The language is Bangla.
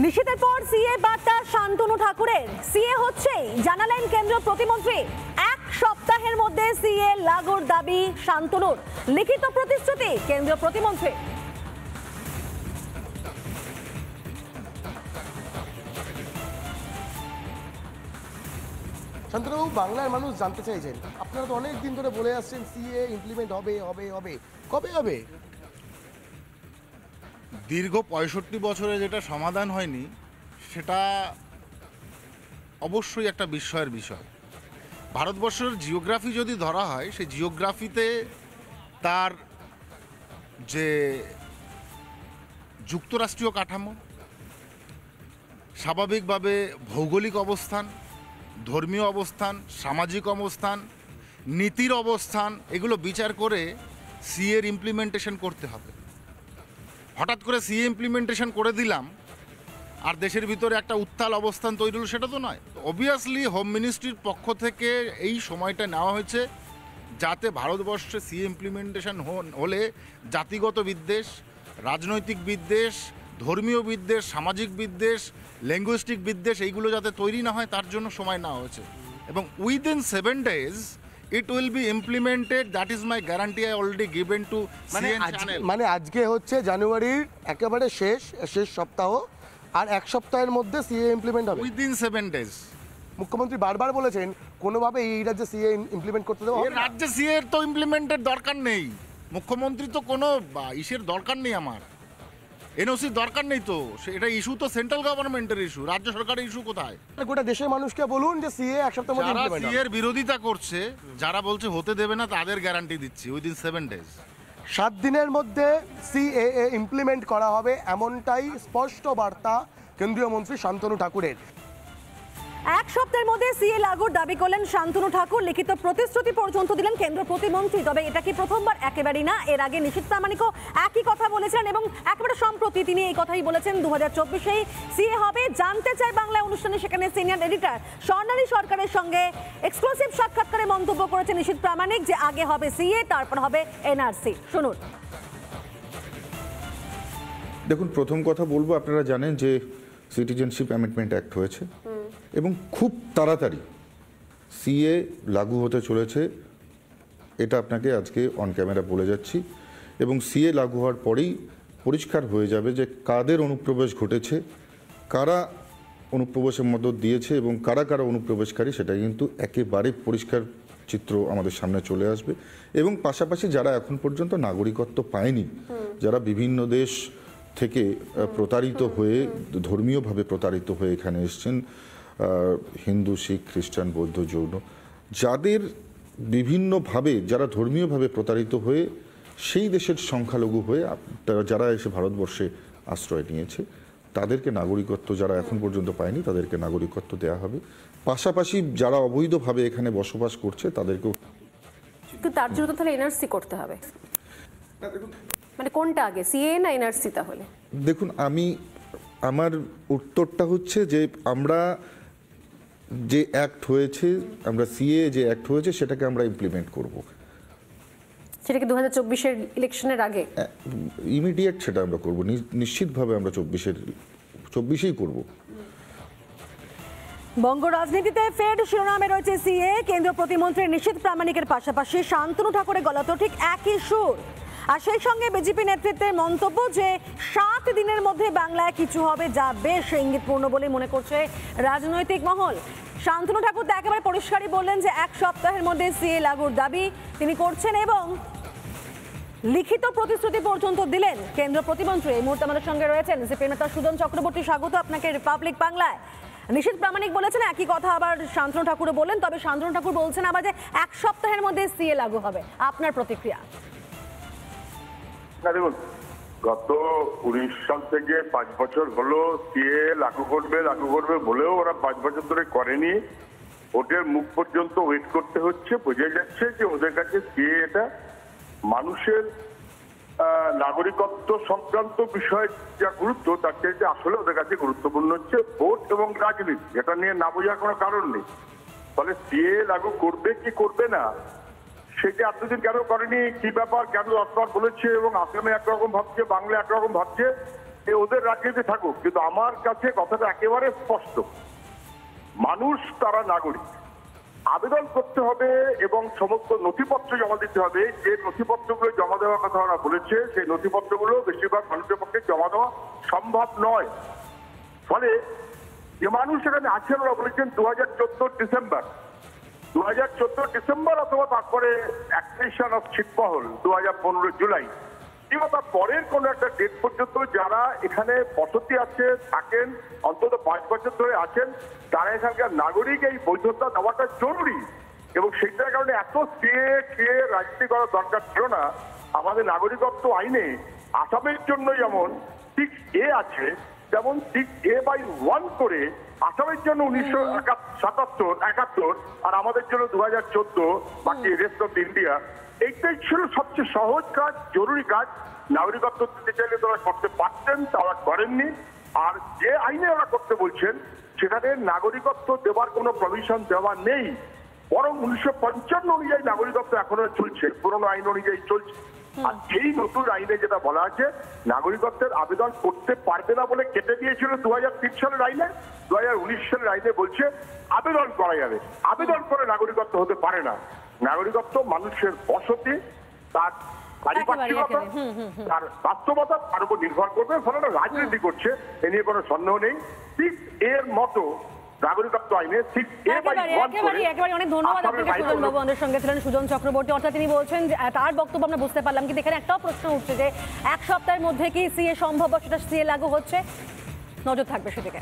নিষেধের পর সিএ বার্তা শান্তনু ঠাকুরের। সিএ হচ্ছে জানালেন কেন্দ্রীয় প্রতিমন্ত্রী। এক সপ্তাহের মধ্যে সিএ লাগুর দাবি শান্তনুর, লিখিত প্রতিশ্রুতি কেন্দ্রীয় প্রতিমন্ত্রী। শান্তনুবাবু, বাংলার মানুষ জানতে চাইছেন, আপনারা তো অনেক দিন ধরে বলে আসছেন সিএ ইমপ্লিমেন্ট হবে হবে হবে, কবে হবে? দীর্ঘ 65 বছরে যেটা সমাধান হয়নি সেটা অবশ্যই একটা বিস্ময়ের বিষয়। ভারতবর্ষের জিওগ্রাফি যদি ধরা হয়, সেই জিওগ্রাফিতে তার যে যুক্তরাষ্ট্রীয় কাঠামো, স্বাভাবিকভাবে ভৌগোলিক অবস্থান, ধর্মীয় অবস্থান, সামাজিক অবস্থান, নীতির অবস্থান, এগুলো বিচার করে সিএর ইমপ্লিমেন্টেশন করতে হবে। হঠাৎ করে সিএ ইমপ্লিমেন্টেশন করে দিলাম আর দেশের ভিতরে একটা উত্তাল অবস্থান তৈরি হলো, সেটা তো নয়। অবভিয়াসলি হোম মিনিস্ট্রির পক্ষ থেকে এই সময়টা নেওয়া হয়েছে যাতে ভারতবর্ষে সিএ ইমপ্লিমেন্টেশন হলে জাতিগত বিদ্বেষ, রাজনৈতিক বিদ্বেষ, ধর্মীয় বিদ্বেষ, সামাজিক বিদ্বেষ, ল্যাঙ্গুইস্টিক বিদ্বেষ, এইগুলো যাতে তৈরি না হয় তার জন্য সময় নেওয়া হয়েছে। এবং within 7 days it will be implemented. That is my guarantee I already given to CN channel. মানে আজকে হচ্ছে জানুয়ারির একেবারে শেষ সপ্তাহ, আর এক সপ্তাহের মধ্যে সিএ ইমপ্লিমেন্ট হবে Within 7 days. মুখ্যমন্ত্রী বারবার বলেছেন কোনোভাবে এই রাজ্যে সিএ ইমপ্লিমেন্ট করতে দেওয়া হবে না। রাজ্যে সিএ তো ইমপ্লিমেন্টের দরকার নেই। মুখ্যমন্ত্রী তো কোনো ইসের দরকার নেই, আমার এনওসির দরকার নেই। তো এটা ইস্যু তো সেন্ট্রাল গভর্নমেন্টের ইস্যু, রাজ্য সরকারের ইস্যু কোথায়? গোটা দেশের মানুষকে বলুন যে সিএ এক সপ্তাহের মধ্যে যারা ইমপ্লিমেন্ট হবে। সিএর বিরোধিতা করছে, যারা বলছে হতে দেবে না, তাদের গ্যারান্টি দিচ্ছি উইদিন 7 days। 7 দিনের মধ্যে সিএএ ইমপ্লিমেন্ট করা হবে, এমনটাই স্পষ্ট বার্তা কেন্দ্রীয় মন্ত্রী শান্তনু ঠাকুরের। এক সপ্তাহের মধ্যে সিএ লাগুর দাবি করলেন শান্তনু ঠাকুর, লিখিত প্রতিশ্রুতি পর্যন্ত দিলেন কেন্দ্র প্রতিমন্ত্রী। তবে এটা কি প্রথমবার? একেবারেই না। এর আগে নিশীথ প্রামাণিকও একই কথা বলেছিলেন এবং একেবারে সম্প্রতি তিনি এই কথাই বলেছেন 2024-এই সিএ হবে। জানতে চাই বাংলায় অনুষ্ঠানে সেখানে সিনিয়র এডিটর স্বর্ণালী সরকারের সঙ্গে এক্সক্লুসিভ সাক্ষাৎকারে মন্তব্য করেছেন নিশীথ প্রামাণিক যে আগে হবে সিএ, তারপর হবে এনআরসি। শুনুন। দেখুন, প্রথম কথা বলবো, আপনারা জানেন যে সিটিজেনশিপ অ্যামেন্ডমেন্ট অ্যাক্ট হয়েছে এবং খুব তাড়াতাড়ি সিএ লাগু হতে চলেছে, এটা আপনাকে আজকে অন ক্যামেরা বলে যাচ্ছি। এবং সিএ লাগু হওয়ার পরেই পরিষ্কার হয়ে যাবে যে কাদের অনুপ্রবেশ ঘটেছে, কারা অনুপ্রবেশের মদত দিয়েছে এবং কারা কারা অনুপ্রবেশকারী, সেটা কিন্তু একেবারে পরিষ্কার চিত্র আমাদের সামনে চলে আসবে। এবং পাশাপাশি যারা এখন পর্যন্ত নাগরিকত্ব পায়নি, যারা বিভিন্ন দেশ থেকে প্রতারিত হয়ে, ধর্মীয়ভাবে প্রতারিত হয়ে এখানে এসছেন, হিন্দু, শিখ, খ্রিস্টান, বৌদ্ধ, জৈন, যাদের বিভিন্নভাবে, যারা ধর্মীয়ভাবে প্রতারিত হয়ে সেই দেশের সংখ্যালঘু হয়ে যারা এসে ভারতবর্ষে আশ্রয় নিয়েছে, তাদেরকে নাগরিকত্ব, যারা এখন পর্যন্ত পায়নি তাদেরকে নাগরিকত্ব দেওয়া হবে। পাশাপাশি যারা অবৈধভাবে এখানে বসবাস করছে তাদেরকেও। কিন্তু তার জন্য তো তাহলে এনআরসি করতে হবে, মানে কোনটা আগে, সিএ না এনআরসি? তাহলে দেখুন, আমার উত্তরটা হচ্ছে যে আমরা যে অ্যাক্ট হয়েছে, আমরা সিএ যে অ্যাক্ট হয়েছে সেটাকে আমরা ইমপ্লিমেন্ট করব। সেটা কি 2024-এর ইলেকশনের আগে? ইমিডিয়েট সেটা আমরা করব, নিশ্চিতভাবে আমরা 24-এই করব। বঙ্গ রাজনীতিতে ফের শিরোনামে রয়েছে সিএ। কেন্দ্রীয় প্রতিমন্ত্রী নিশীথ প্রামাণিকের পাশাপাশি শান্তনু ঠাকুরের গলাতেও ঠিক একই সুর। আর সেই সঙ্গে বিজেপি নেতৃত্বের মন্তব্য যে 7 দিনের মধ্যে বাংলায় কিছু হবে, যা বেশ ইঙ্গিতপূর্ণ বলে মনে করছে রাজনৈতিক মহল। শান্তনু ঠাকুর তো একেবারে পরিষ্কারই বললেন যে এক সপ্তাহের মধ্যে সিএ লাগুর দাবি তিনি করছেন এবং লিখিত প্রতিশ্রুতি পর্যন্ত দিলেন কেন্দ্র প্রতিমন্ত্রী। এই মুহূর্তে আমাদের সঙ্গে রয়েছেন সিপিএম নেতা সুজন চক্রবর্তী। স্বাগত আপনাকে রিপাবলিক বাংলায়। নিশীথ প্রামাণিক বলেছেন একই কথা, আবার শান্তনু ঠাকুরও বললেন। তবে শান্তনু ঠাকুর বলছেন আবার যে এক সপ্তাহের মধ্যে সিএ লাগু হবে। আপনার প্রতিক্রিয়া? না, দেখুন, গত 19 সাল থেকে 5 বছর হলো সিএ লাগু করবে বলেও ওরা 5 বছর ধরে করেনি। ওদের মুখ পর্যন্ত ওয়েট করতে হচ্ছে। বোঝা যাচ্ছে যে ওদের কাছে সিএ এটা মানুষের নাগরিকত্ব সংক্রান্ত বিষয় যা গুরুত্ব, তার চাইতে আসলে ওদের কাছে গুরুত্বপূর্ণ হচ্ছে ভোট এবং রাজনীতি, যেটা নিয়ে না বোঝার কোনো কারণ নেই। ফলে সিএ লাগু করবে কি করবে না সেটা এতদিন কেন করেনি, কি ব্যাপার, কেন 10 বার বলেছে এবং আসামে একরকম ভাবছে, বাংলা একরকম ভাবছে, ওদের রাজনীতি থাকুক, কিন্তু আমার কাছে কথাটা একেবারে স্পষ্ট। মানুষ তারা নাগরিক, আবেদন করতে হবে এবং সমস্ত নথিপত্র জমা দিতে হবে। যে নথিপত্রগুলো জমা দেওয়ার কথা ওরা বলেছে সেই নথিপত্রগুলো বেশিরভাগ মানুষের পক্ষে জমা দেওয়া সম্ভব নয়। ফলে যে মানুষ এখানে আছেন ওরা বলেছেন 2014 ডিসেম্বর অথবা তারপরে অ্যাক্টিভেশন অফ ছিটমহল 2015 জুলাই, কিংবা তার পরের কোনো একটা ডেট পর্যন্ত যারা এখানে বসতি আছে থাকেন অন্তত 5 বছর ধরে আছেন, তারা এখানকার নাগরিক, এই বৈধতা দেওয়াটা জরুরি। এবং সেইটার কারণে এত খেয়ে রাজনীতি করার দরকার ছিল না। আমাদের নাগরিকত্ব আইনে আসামের জন্য যেমন 6A আছে, যেমন 6A/1 করে আসামের জন্য 1977-71 আর আমাদের জন্য 2014, বাকি রেস্ট অফ ইন্ডিয়া। এইটাই ছিল সবচেয়ে সহজ কাজ, জরুরি কাজ। নাগরিকত্ব দিতে চাইলে তারা করতে পারতেন, তারা করেননি। আর যে আইনে ওরা করতে বলছেন সেখানে নাগরিকত্ব দেওয়ার কোনো প্রভিশন দেওয়া নেই, বরং 1955 অনুযায়ী নাগরিকত্ব এখনো চলছে, পুরনো আইন অনুযায়ী চলছে। আর এই নতুন আইনে যেটা বলা আছে, নাগরিকত্বের আবেদন করতে পারবে না বলে কেটে দিয়েছিল 2003 সালের আইনে, 2019 সালের আইনে বলছে আবেদন করা যাবে। আবেদন করে নাগরিকত্ব হতে পারে না। নাগরিকত্ব মানুষের বসতি, তার পারিপার্শ্বিকতা, তার বাস্তবতা, তার উপর নির্ভর করবে। ফলে রাজনীতি করছে, এ নিয়ে কোনো সন্দেহ নেই। ঠিক এর মতো নাগরিকত্ব আইনে একেবারে অনেক ধন্যবাদ আপনাকে সুজন বাবু। আমাদের সঙ্গে ছিলেন সুজন চক্রবর্তী। অর্থাৎ তিনি বলছেন যে তার বক্তব্য আমরা বুঝতে পারলাম, কিন্তু এখানে একটাও প্রশ্ন উঠছে যে 1 সপ্তাহের মধ্যে কি সিএ সম্ভব, সেটা সিএ লাগু হচ্ছে, নজর থাকবে সেদিকে।